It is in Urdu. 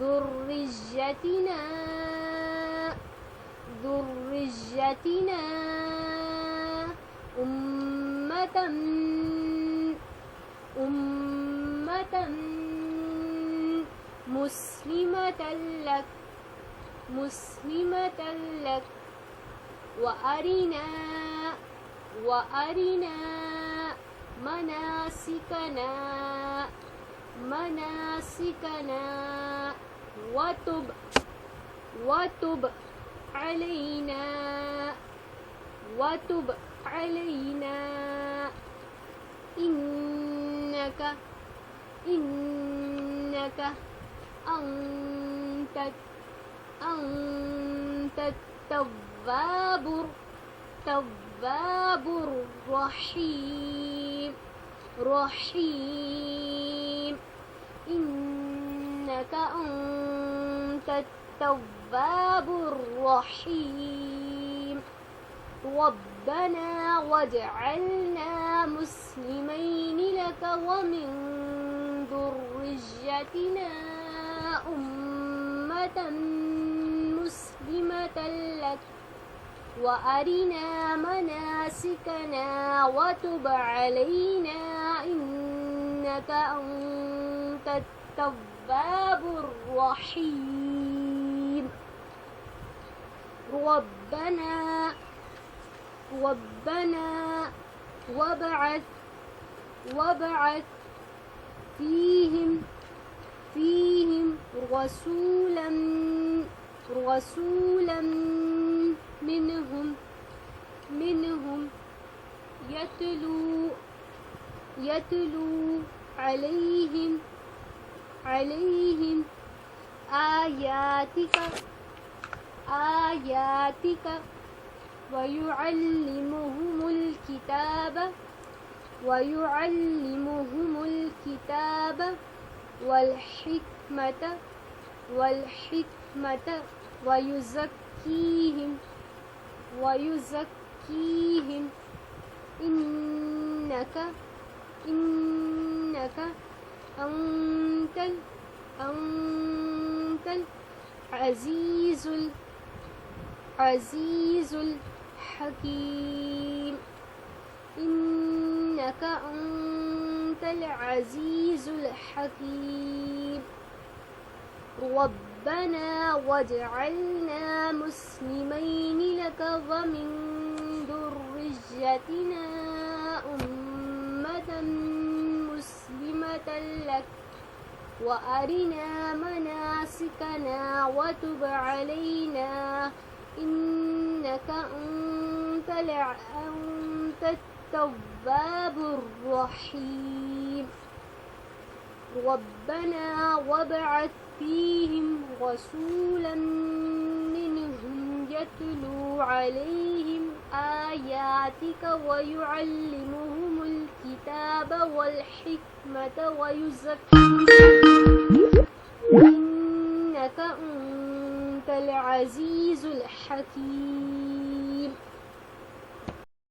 ذريتنا أمة مسلمة لك وأرنا مناسكنا وتب علينا إنك أنت التواب الرحيم. إنك أنت التواب الرحيم. ربنا واجعلنا مسلمين لك ومن ذريتنا أمة مسلمة لك وأرنا مناسكنا وتب علينا إنك أنت التواب الرحيم. ربنا وابعث فيهم رسولا منهم يتلو عليهم آياتك ويعلمهم الكتاب والحكمة ويزكيهم إنك أنت العزيز الحكيم. إنك أنت العزيز الحكيم. ربنا واجعلنا مسلمين لك ومن ذريتنا أمة مسلمة لك وأرنا مناسكنا وتب علينا إنك أنت التواب الرحيم. ربنا وابعث فيهم رسولا منهم يتلو عليهم آياتك ويعلمهم الكتاب والحكمة ويزكيهم إنك أنت العزيز الحكيم.